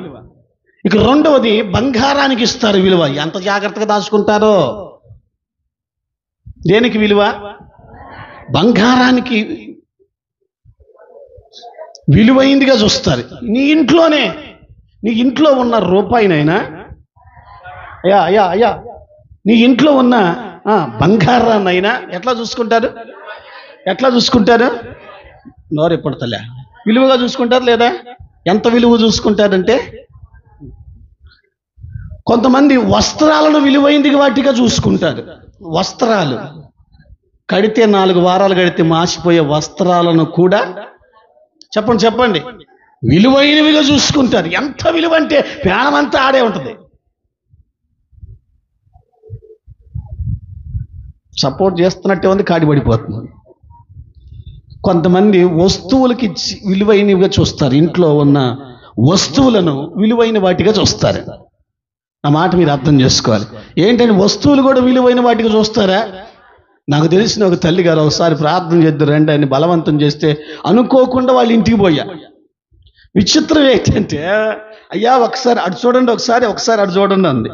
ఇక రెండవది బంగారానికి ఇస్తారు విలువ. ఎంత జాగ్రత్తగా దాచుకుంటారో. దేనికి విలువ? బంగారానికి విలువైందిగా చూస్తారు. నీ ఇంట్లో ఉన్న రూపాయినైనా, అయ్యా నీ ఇంట్లో ఉన్న బంగారాన్నైనా ఎట్లా చూసుకుంటారు? నోరెప్పడతలే. విలువగా చూసుకుంటారు లేదా? ఎంత విలువ చూసుకుంటారంటే, కొంతమంది వస్త్రాలను విలువైంది వాటిగా చూసుకుంటారు. వస్త్రాలు కడితే 4 వారాలు కడితే మాసిపోయే వస్త్రాలను కూడా చెప్పండి విలువైనవిగా చూసుకుంటారు. ఎంత విలువ అంటే ప్రాణమంతా ఆడే ఉంటుంది. సపోర్ట్ చేస్తున్నట్టే ఉంది, కాడిపడిపోతుంది. కొంతమంది వస్తువులకి విలువైనవిగా చూస్తారు. ఇంట్లో ఉన్న వస్తువులను విలువైన వాటిగా చూస్తారు. ఆ మాట మీరు అర్థం చేసుకోవాలి. ఏంటంటే వస్తువులు కూడా విలువైన వాటిగా చూస్తారా? నాకు తెలిసిన ఒక తల్లి గారు ఒకసారి ప్రార్థన చేద్దరు రండి అని బలవంతం చేస్తే అనుకోకుండా వాళ్ళ ఇంటికి పోయా. విచిత్రం ఏంటంటే, అయ్యా ఒకసారి అటు చూడండి, ఒకసారి అటు చూడండి అంది.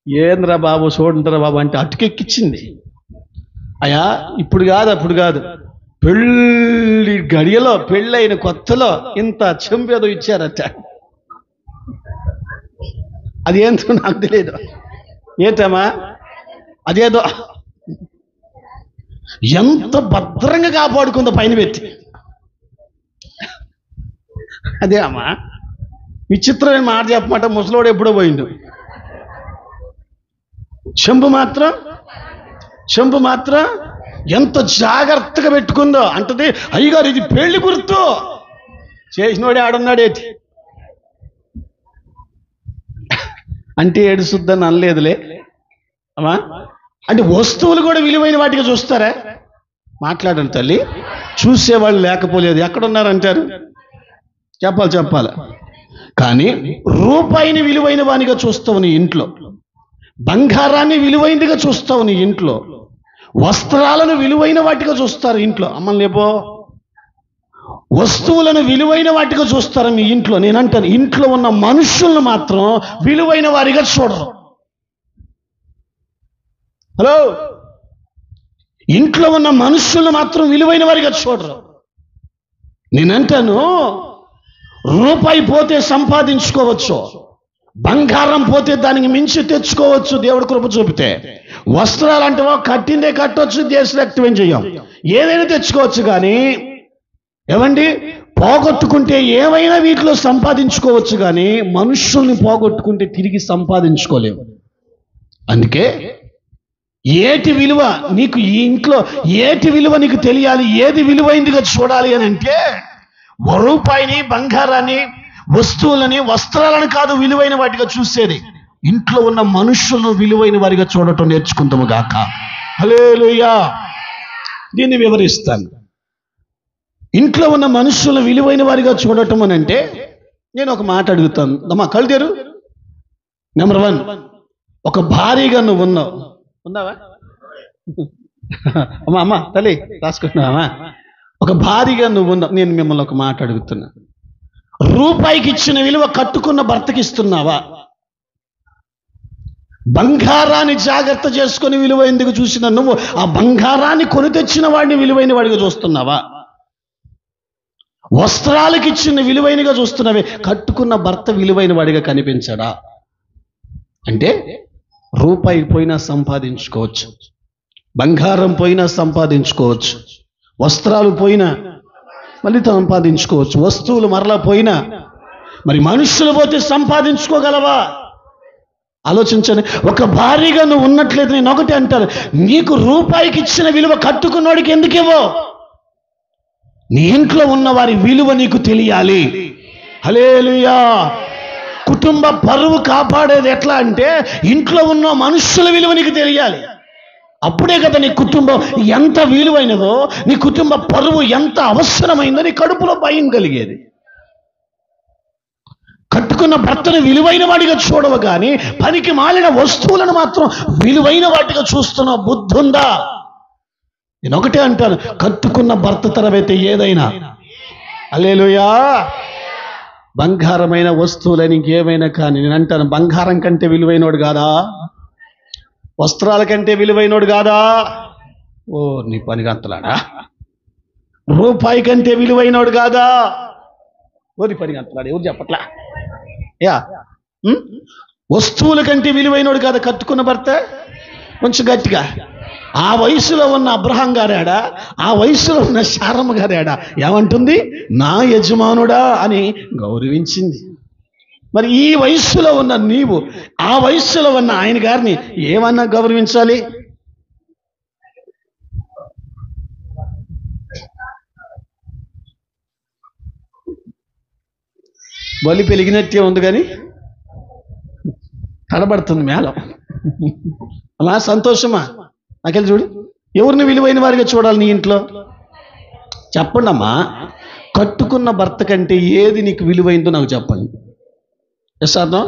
ఏంద్రా బాబు చూడండిరా బాబు అంటే అటుకెక్కిచ్చింది. అయ్యా ఇప్పుడు కాదు అప్పుడు కాదు, పెళ్ళి గడియలో పెళ్ళైన కొత్తలో ఇంత చెంపేదో ఇచ్చారట. అది ఏంటో నాకు తెలియదు. ఏంటమ్మా అదేదో ఎంత భద్రంగా కాపాడుకుందో పైన పెట్టి. అదే అమ్మా విచిత్రమైన మాట చెప్పమాట. ముసలోడు ఎప్పుడో పోయిండు. చెంబు మాత్రం ఎంత జాగ్రత్తగా పెట్టుకుందో. అంటది అయ్యగారు ఇది పెళ్లి గుర్తు. చేసినోడే ఆడున్నాడేటి అంటే ఏడుసుద్దని అనలేదులే అమ్మా. అంటే వస్తువులు కూడా విలువైన వాటిగా చూస్తారా? మాట్లాడండి తల్లి. చూసేవాళ్ళు లేకపోలేదు, ఎక్కడున్నారంటారు? చెప్పాలి. కానీ రూపాయిని విలువైన వానిగా చూస్తావు నీ ఇంట్లో, బంగారాన్ని విలువైనదిగా చూస్తావు నీ ఇంట్లో, వస్త్రాలను విలువైన వాటిగా చూస్తారు ఇంట్లో. అమ్మని లేపో. వస్తువులను విలువైన వాటిగా చూస్తారు మీ ఇంట్లో. నేనంటాను ఇంట్లో ఉన్న మనుషులను మాత్రం విలువైన వారిగా చూడరు. హలో, ఇంట్లో ఉన్న మనుషులను మాత్రం విలువైన వారిగా చూడరు. నేనంటాను రూపాయి పోతే సంపాదించుకోవచ్చు, బంగారం పోతే దానికి మించి తెచ్చుకోవచ్చు దేవుడి కృప చూపితే. వస్త్రాలు అంటే కట్టిందే కట్టవచ్చు, దేశరక్తం చెయ్యం, ఏదైనా తెచ్చుకోవచ్చు. కానీ ఏమండి పోగొట్టుకుంటే ఏమైనా వీటిలో సంపాదించుకోవచ్చు, కానీ మనుషుల్ని పోగొట్టుకుంటే తిరిగి సంపాదించుకోలేము. అందుకే ఏటి విలువ నీకు ఈ ఇంట్లో ఏటి విలువ నీకు తెలియాలి, ఏది విలువైందిగా చూడాలి అని అంటే రూపాయిని, బంగారాన్ని, వస్తువులని, వస్త్రాలను కాదు విలువైన వాటిగా చూసేది. ఇంట్లో ఉన్న మనుషులను విలువైన వారిగా చూడటం నేర్చుకుందాము గాక. హల్లెలూయా. దీన్ని వివరిస్తాను. ఇంట్లో ఉన్న మనుషులను విలువైన వారిగా చూడటం అని అంటే నేను ఒక మాట అడుగుతాను. అమ్మా కళ్ళు తెరు. నెంబర్ 1, ఒక భారీగా నువ్వు ఉన్నావా? అమ్మా తల్లి రాసుకుంటున్నావా? ఒక భారీగా నువ్వు ఉన్నావు. నేను మిమ్మల్ని ఒక మాట అడుగుతున్నా. రూపాయికి ఇచ్చిన విలువ కట్టుకున్న భర్తకి ఇస్తున్నావా? బంగారాన్ని జాగ్రత్త చేసుకుని విలువ ఎందుకు చూసిన నువ్వు ఆ బంగారాన్ని కొని తెచ్చిన వాడిని విలువైన వాడిగా చూస్తున్నావా? వస్త్రాలకు ఇచ్చిన విలువైనగా చూస్తున్నావే, కట్టుకున్న భర్త విలువైన వాడిగా కనిపించడా? అంటే రూపాయి పోయినా సంపాదించుకోవచ్చు, బంగారం పోయినా సంపాదించుకోవచ్చు, వస్త్రాలు పోయినా మళ్ళీ సంపాదించుకోవచ్చు, వస్తువులు మరలా పోయినా మరి మనుషులు పోతే సంపాదించుకోగలవా? ఆలోచించండి. ఒక భారీగా నువ్వు ఉన్నట్లయితే నేను ఒకటి అంటాను, నీకు రూపాయికి ఇచ్చిన విలువ కట్టుకున్నవాడికి ఎందుకేవో? నీ ఇంట్లో ఉన్న వారి విలువ నీకు తెలియాలి. హల్లెలూయా. కుటుంబ పరువు కాపాడేది ఎట్లా అంటే ఇంట్లో ఉన్న మనుషుల విలువ నీకు తెలియాలి. అప్పుడే కదా నీ కుటుంబం ఎంత విలువైనదో, నీ కుటుంబ పరువు ఎంత అవసరమైందో నీ కడుపులో భయం కలిగేది. కట్టుకున్న భర్తను విలువైన వాడిగా చూడవు, కానీ పనికి మాలిన వస్తువులను మాత్రం విలువైన వాటిగా చూస్తున్న బుద్ధి ఉందా? నేను ఒకటే అంటాను, కట్టుకున్న భర్త తరవైతే ఏదైనా. హల్లెలూయా. బంగారమైన వస్తువులని ఇంకేమైనా కానీ నేను అంటాను, బంగారం కంటే విలువైనోడు కాదా? వస్త్రాల కంటే విలువైనోడు కాదా? ఓ నీ పని గంతలాడా. రూపాయి కంటే విలువైనోడు కాదా? ఓ నీ పని గంతలాడా. ఎవరు చెప్పట్లా? వస్తువుల కంటే విలువైనోడు కాదా కట్టుకున్న భర్త? కొంచెం గట్టిగా. ఆ వయసులో ఉన్న అబ్రహాం గారాడా, ఆ వయసులో ఉన్న శారమ్మ గారాడా ఏమంటుంది? నా యజమానుడా అని గౌరవించింది. మరి ఈ వయస్సులో ఉన్న నీవు ఆ వయస్సులో ఉన్న ఆయన గారిని ఏమన్నా గౌరవించాలి? బలి పెరిగినట్టే ఉంది కానీ తడబడుతుంది మేళం. అలా సంతోషమా? నాకెళ్ళి చూడు, ఎవరిని విలువైన వారిగా చూడాలి నీ ఇంట్లో? చెప్పండి అమ్మా. కట్టుకున్న భర్త కంటే ఏది నీకు విలువైందో నాకు చెప్పండి. ఎస్ అర్థం?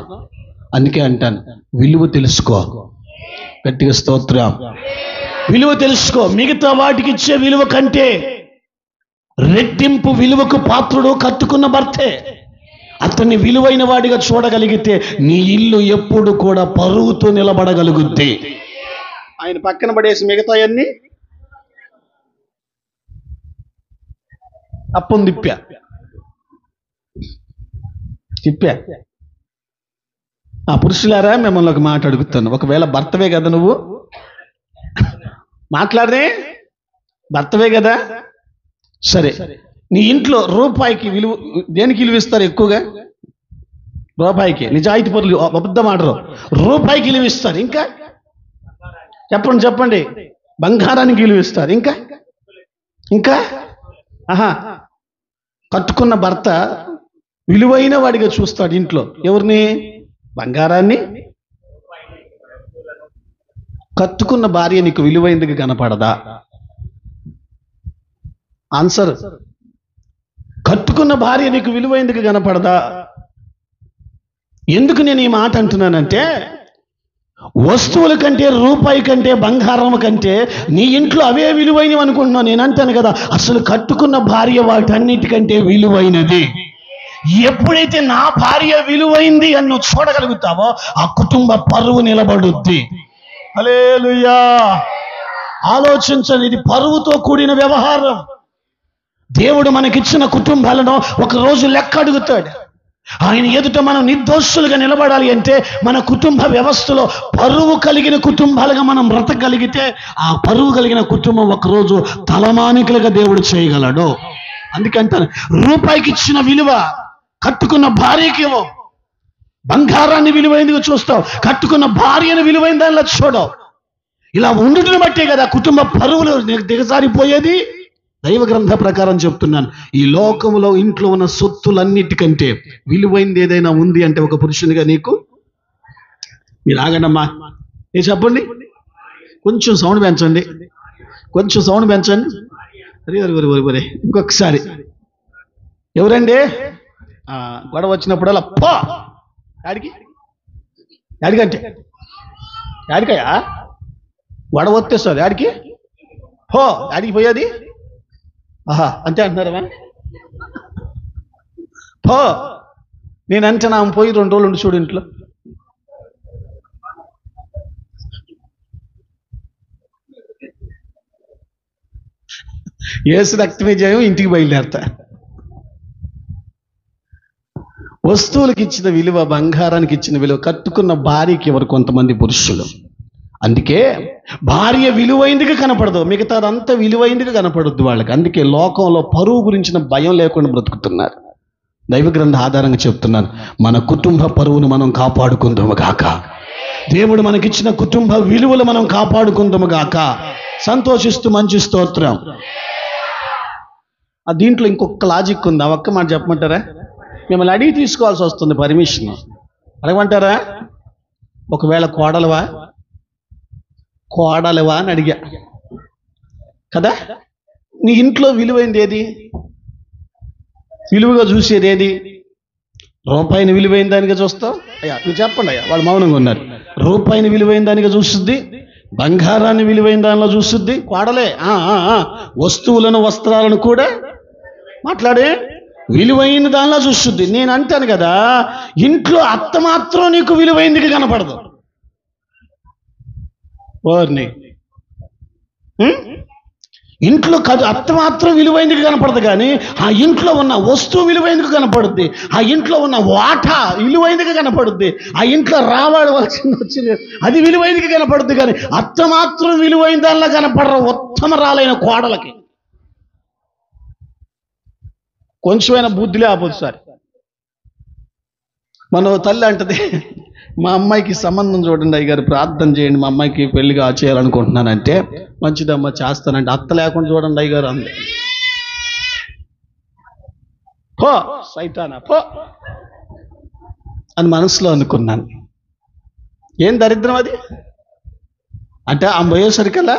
అందుకే అంటాను, విలువ తెలుసుకో. గట్టిగా స్తోత్రం. విలువ తెలుసుకో. మిగతా వాటికి ఇచ్చే విలువ కంటే రెట్టింపు విలువకు పాత్రుడు కట్టుకున్న భర్తే. అతన్ని విలువైన వాడిగా చూడగలిగితే నీ ఇల్లు ఎప్పుడు కూడా పరువుతో నిలబడగలుగుద్ది. ఆయన పక్కన పడేసి మిగతాయన్నీ అప్పం తిప్పా. ఆ పురుషులారా, మిమ్మల్ని ఒక మాట అడుగుతాను. ఒకవేళ భర్తవే కదా నువ్వు, మాట్లాడదే భర్తవే కదా, సరే, నీ ఇంట్లో రూపాయికి విలువ దేనికి విలువ ఇస్తారు ఎక్కువగా? రూపాయికి. నిజాయితీ పరులు అబద్ధం ఆడరు. రూపాయికి విలువ ఇస్తారు. ఇంకా చెప్పండి చెప్పండి. బంగారానికి విలువ ఇస్తారు. ఇంకా ఇంకా ఆహా. కట్టుకున్న భర్త విలువైన వాడిగా చూస్తాడు ఇంట్లో. ఎవరిని? బంగారాన్ని. కట్టుకున్న భార్య నీకు విలువైందిగా కనపడదా? ఆన్సర్. కట్టుకున్న భార్య నీకు విలువైందిగా కనపడదా? ఎందుకు నేను ఈ మాట అంటున్నానంటే, వస్తువుల కంటే, రూపాయి కంటే, బంగారం కంటే నీ ఇంట్లో అవే విలువైనవి అనుకుంటున్నావు. నేను అంటాను కదా, అసలు కట్టుకున్న భార్య వాటన్నిటికంటే విలువైనది. ఎప్పుడైతే నా భార్య విలువైంది అని నువ్వు చూడగలుగుతావో ఆ కుటుంబ పరువు నిలబడుద్ది. హల్లెలూయా. ఆలోచించండి, ఇది పరువుతో కూడిన వ్యవహారం. దేవుడు మనకిచ్చిన కుటుంబాలను ఒకరోజు లెక్క అడుగుతాడు. ఆయన ఎదుట మనం నిర్దోషులుగా నిలబడాలి అంటే మన కుటుంబ వ్యవస్థలో పరువు కలిగిన కుటుంబాలుగా మనం బ్రతకగలిగితే ఆ పరువు కలిగిన కుటుంబం ఒకరోజు తలమానికలుగా దేవుడు చేయగలడు. అందుకంటాను, రూపాయికి ఇచ్చిన విలువ కట్టుకున్న భార్యకి ఇవ్వవు. బంగారాన్ని విలువైందిగా చూస్తావు, కట్టుకున్న భార్యను విలువైన దానిలా చూడవు. ఇలా ఉండుటను బట్టే కదా కుటుంబ పరువులు దిగజారిపోయేది. దైవ గ్రంథ ప్రకారం చెప్తున్నాను, ఈ లోకంలో ఇంట్లో ఉన్న సొత్తులన్నిటికంటే విలువైంది ఏదైనా ఉంది అంటే ఒక పురుషునిగా నీకు. మీరు ఆగండమ్మా, ఏ చెప్పండి. కొంచెం సౌండ్ పెంచండి, కొంచెం సౌండ్ పెంచండి. అరే ఇంకొకసారి. ఎవరండి గొడవ వచ్చినప్పుడల్లా పో యాడికి? యాడికంటే యాడికయ్యా? గొడవ వస్తే సార్ యాడికి పో, యాడికి పోయేది? ఆహా అంతే అంటున్నారా? పో. నేనంటే నా పోయి 2 రోజులు ఉండి చూడు ఇంట్లో. యేసు రక్తమే జయం, ఇంటికి బయలుదేరతా. వస్తువులకు ఇచ్చిన విలువ, బంగారానికి ఇచ్చిన విలువ కట్టుకున్న భార్యకి ఎవరు? కొంతమంది పురుషులు. అందుకే భార్య విలువైందిగా కనపడదు, మిగతాదంతా విలువైందిగా కనపడద్దు వాళ్ళకి. అందుకే లోకంలో పరువు గురించిన భయం లేకుండా బ్రతుకుతున్నారు. దైవ గ్రంథ ఆధారంగా చెప్తున్నాను, మన కుటుంబ పరువును మనం కాపాడుకుందాము గాక. దేవుడు మనకిచ్చిన కుటుంబ విలువలు మనం కాపాడుకుందాము గాక. సంతోషిస్తూ మంచి స్తోత్రం. దీంట్లో ఇంకొక లాజిక్ ఉంది, ఆ ఒక్క మాట చెప్పమంటారా? మిమ్మల్ని అడిగి తీసుకోవాల్సి వస్తుంది పర్మిషన్. అడగమంటారా? ఒకవేళ కోడలవా అని అడిగా కదా, నీ ఇంట్లో విలువైంది ఏది? విలువగా చూసేది ఏది? రూపాయిని విలువైన దానిగా చూస్తావు. అయ్యా నువ్వు చెప్పండి. అయ్యా వాళ్ళు మౌనంగా ఉన్నారు. రూపాయిని విలువైన దానిగా చూస్తుంది, బంగారాన్ని విలువైన దానిలో చూస్తుంది కోడలే. వస్తువులను, వస్త్రాలను కూడా మాట్లాడే విలువైన దానిలో చూస్తుంది. నేను అంటాను కదా, ఇంట్లో అత్త మాత్రం నీకు విలువైందిగా కనపడదు. ఓర్ని ఇంట్లో అత్త మాత్రం విలువైందిగా కనపడదు, కానీ ఆ ఇంట్లో ఉన్న వస్తువు విలువైందిగా కనపడుద్ది. ఆ ఇంట్లో ఉన్న వాటా విలువైందిగా కనపడుద్ది. ఆ ఇంట్లో వచ్చింది అది విలువైందిగా కనపడుద్ది, కానీ అత్త మాత్రం విలువైన దానిలో కనపడరు ఉత్తమరాలైన కోడలకి. కొంచెమైనా బుద్ధి లేకపోతే సార్. మన తల్లి అంటది, మా అమ్మాయికి సంబంధం చూడండి అయ్యగారు, ప్రార్థన చేయండి, మా అమ్మాయికి పెళ్లిగా చేయాలనుకుంటున్నానంటే, మంచిదమ్మా చేస్తానంటే, అత్త లేకుండా చూడండి అయ్యగారు అంది. పో సైతానా పో. అని మనసులో అనుకున్నాను. ఏం దరిద్రం అది అంటే ఆ పోయేసరికల్లా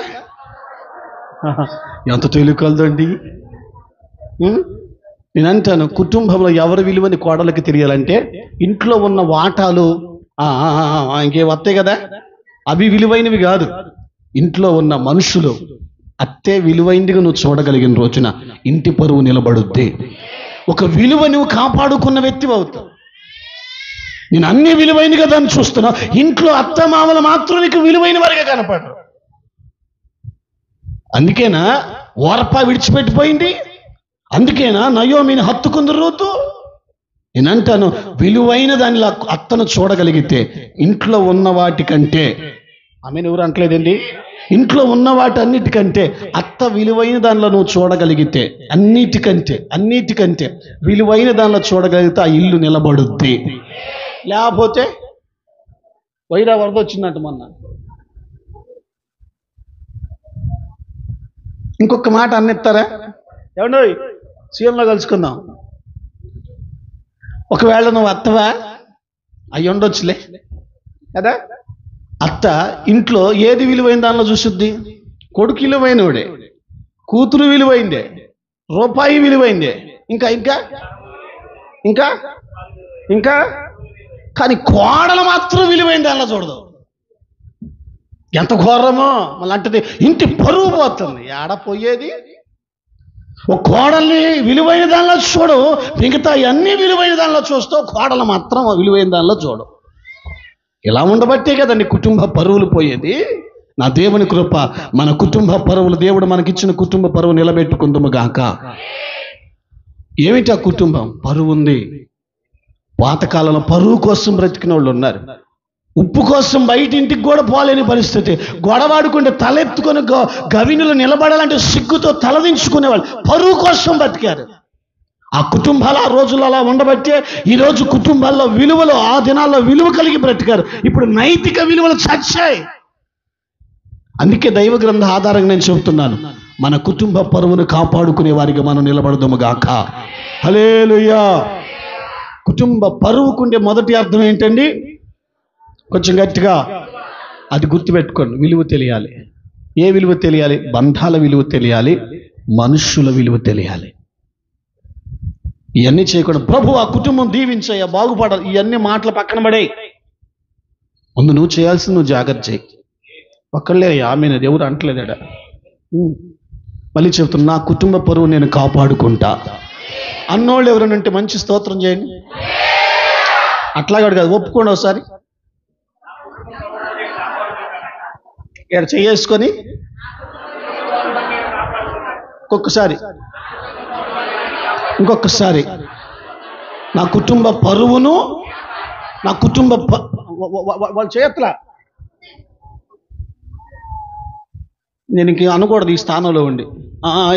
ఎంత తేలికలదండి. నేను అంటాను, కుటుంబంలో ఎవరి విలువని కోడలకి తెలియాలంటే ఇంట్లో ఉన్న వాటాలు ఇంకే వస్తాయి కదా, అవి విలువైనవి కాదు. ఇంట్లో ఉన్న మనుషులు అత్తే విలువైనదిగా నువ్వు చూడగలిగిన రోజున ఇంటి పరువు నిలబడుద్ది. ఒక విలువ నువ్వు కాపాడుకున్న వ్యక్తి అవుతావు. నేను అన్ని విలువైన కదా అని చూస్తున్నా, ఇంట్లో అత్త మామలు మాత్రం నీకు విలువైన వారిగా కనపడరు. అందుకేనా ఓర్ప విడిచిపెట్టిపోయింది, అందుకేనా నయోమిని హత్తుకుంది రూతు. నేనంటాను, విలువైన దానిలో అత్తను చూడగలిగితే ఇంట్లో ఉన్న వాటికంటే, ఆమె ఎవరు అంటలేదండి, ఇంట్లో ఉన్న వాటి అన్నిటికంటే అత్త విలువైన దానిలో నువ్వు చూడగలిగితే, అన్నిటికంటే విలువైన దానిలో చూడగలిగితే ఆ ఇల్లు నిలబడుద్ది. లేకపోతే వైరా వరద వచ్చిందంట మొన్న. ఇంకొక మాట అన్నిస్తారా ఏమండో, సీఎంలో కలుసుకుందాం. ఒకవేళ నువ్వు అత్తవా అయ్యి ఉండొచ్చులే కదా. అత్త ఇంట్లో ఏది విలువైన దానిలో చూసుద్ది? కొడుకు విలువైనవాడే, కూతురు విలువైందే, రూపాయి విలువైందే, ఇంకా ఇంకా ఇంకా ఇంకా కానీ కోడలు మాత్రం విలువైన దానిలో చూడదు. ఎంత ఘోరమో మళ్ళీ అంటది, ఇంటి పరువు పోతుంది. ఏడపోయేది ఒక కోడల్ని విలువైన దానిలో చూడు, మిగతా అన్ని విలువైన దానిలో చూస్తావు, కోడలు మాత్రం విలువైన దానిలో చూడు. ఇలా ఉండబట్టే కదండి కుటుంబ పరువులు పోయేది. నా దేవుని కృప, మన కుటుంబ పరువులు, దేవుడు మనకిచ్చిన కుటుంబ పరువు నిలబెట్టుకుందాము గాక. ఏమిటి ఆ కుటుంబం? పరువు ఉంది. పాతకాలంలో పరువు కోసం బ్రతికిన వాళ్ళు ఉన్నారు. ఉప్పు కోసం బయట ఇంటికి కూడా పోలేని పరిస్థితి. గొడవాడుకుంటే తలెత్తుకొని గవినులు నిలబడాలంటే సిగ్గుతో తలదించుకునేవాళ్ళు. పరువు కోసం బతికారు. ఆ కుటుంబాలు ఆ రోజుల్లో అలా ఉండబట్టే ఈరోజు కుటుంబాల్లో విలువలు, ఆ దినాల్లో విలువ కలిగి బ్రతికారు. ఇప్పుడు నైతిక విలువలు చచ్చాయి. అందుకే దైవ గ్రంథ ఆధారంగా నేను చెబుతున్నాను, మన కుటుంబ పరువును కాపాడుకునే వారికి మనం నిలబడదాము గాక. హల్లెలూయా. కుటుంబ పరువుకుండే మొదటి అర్థం ఏంటండి? కొంచెం గట్టిగా అది గుర్తుపెట్టుకోండి. విలువ తెలియాలి. ఏ విలువ తెలియాలి? బంధాల విలువ తెలియాలి, మనుష్యుల విలువ తెలియాలి. ఇవన్నీ చేయకూడదు. ప్రభు ఆ కుటుంబం దీవించయ్యా, బాగుపడాలి, ఇవన్నీ మాటలు పక్కన పడే ముందు నువ్వు చేయాల్సింది నువ్వు జాగ్రత్త చేయి. ఒక్కళ్ళే ఆమె ఎవరు అంటలేదా? మళ్ళీ చెబుతున్నా, నా కుటుంబ పరువు నేను కాపాడుకుంటా అన్నోళ్ళు ఎవరైనా ఉంటే మంచి స్తోత్రం చేయండి. అట్లాగాడు కాదు, ఒప్పుకోండి ఒకసారి. ఇక్కడ చేసుకొని ఇంకొకసారి నా కుటుంబ పరువును, నా కుటుంబ వాళ్ళు చేయట్లా. నేను ఇంక అనకూడదు ఈ స్థానంలో ఉండి.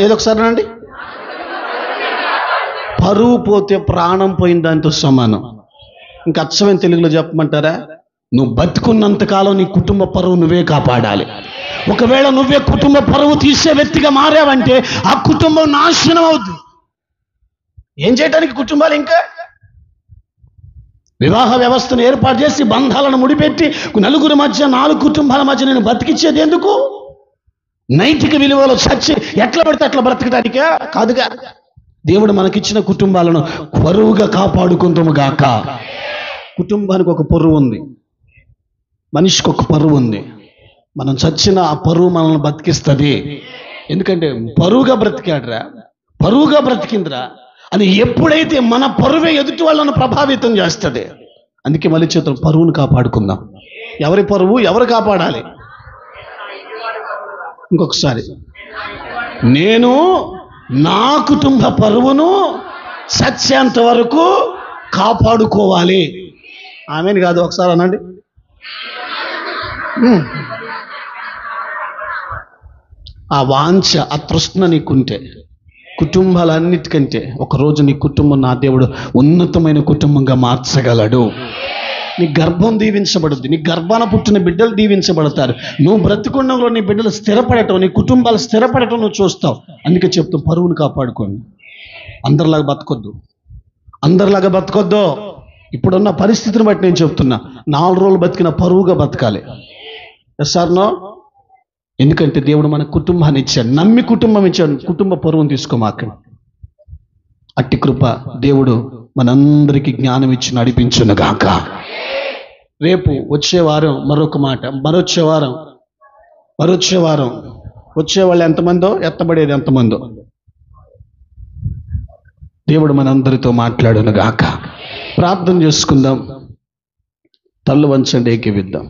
ఏదో ఒకసారి అండి, పరువు పోతే ప్రాణం పోయిన దాంతో సమానం. ఇంకా అచ్చమైన తెలుగులో చెప్పమంటారా? నువ్వు బతుకున్నంతకాలం నీ కుటుంబ పరువు నువ్వే కాపాడాలి. ఒకవేళ నువ్వే కుటుంబ పరువు తీసే వ్యక్తిగా మారావంటే ఆ కుటుంబం నాశనం అవుద్ది. ఏం చేయడానికి కుటుంబాలు? ఇంకా వివాహ వ్యవస్థను ఏర్పాటు చేసి బంధాలను ముడిపెట్టి నలుగురి మధ్య, 4 కుటుంబాల మధ్య నేను బతికిచ్చేది ఎందుకు? నైతిక విలువలు చచ్చి ఎట్లా పడితే అట్లా బ్రతకడానికా? కాదుగా. దేవుడు మనకిచ్చిన కుటుంబాలను పరువుగా కాపాడుకుంటాము గాక. కుటుంబానికి ఒక పరువు ఉంది, మనిషికి ఒక పరువు ఉంది. మనం చచ్చిన ఆ పరువు మనల్ని బతికిస్తుంది. ఎందుకంటే పరువుగా బ్రతికాడ్రా, పరువుగా బ్రతికిందిరా అని ఎప్పుడైతే మన పరువే ఎదుటి వాళ్ళను ప్రభావితం చేస్తుంది. అందుకే మళ్ళీ చేతులు పరువును కాపాడుకుందాం. ఎవరి పరువు ఎవరు కాపాడాలి? ఇంకొకసారి, నేను నా కుటుంబ పరువును చచ్చేంత వరకు కాపాడుకోవాలి. ఆమెను కాదు, ఒకసారి అనండి. ఆ వాంఛ, ఆ తృష్ణ నీకుంటే కుటుంబాలన్నిటికంటే ఒకరోజు నీ కుటుంబం నా దేవుడు ఉన్నతమైన కుటుంబంగా మార్చగలడు. నీ గర్భం దీవించబడుద్ది, నీ గర్భాన పుట్టిన బిడ్డలు దీవించబడతారు. నువ్వు బ్రతికుండంలో నీ బిడ్డలు స్థిరపడటం, నీ కుటుంబాలు స్థిరపడటం నువ్వు చూస్తావు. అందుకే చెప్తాం, పరువును కాపాడుకోండి. అందరిలాగా బతకొద్దు. ఇప్పుడున్న పరిస్థితిని బట్టి నేను చెప్తున్నా, 4 రోజులు బతికిన పరువుగా బతకాలి. Yes or no? ఎందుకంటే దేవుడు మన కుటుంబాన్ని ఇచ్చాడు, నమ్మి కుటుంబం ఇచ్చాడు. కుటుంబ పరువును తీసుకోమాకండి. అట్టి కృప దేవుడు మనందరికీ జ్ఞానం ఇచ్చి నడిపించును గాక. రేపు వచ్చే వారం మరొక మాట, మరొచ్చే వారం వచ్చేవాళ్ళు ఎంతమందో, ఎత్తబడేది ఎంతమందో దేవుడు మనందరితో మాట్లాడును గాక. ప్రార్థన చేసుకుందాం. తల్లు వంచండి, ఏకీవిద్దాం.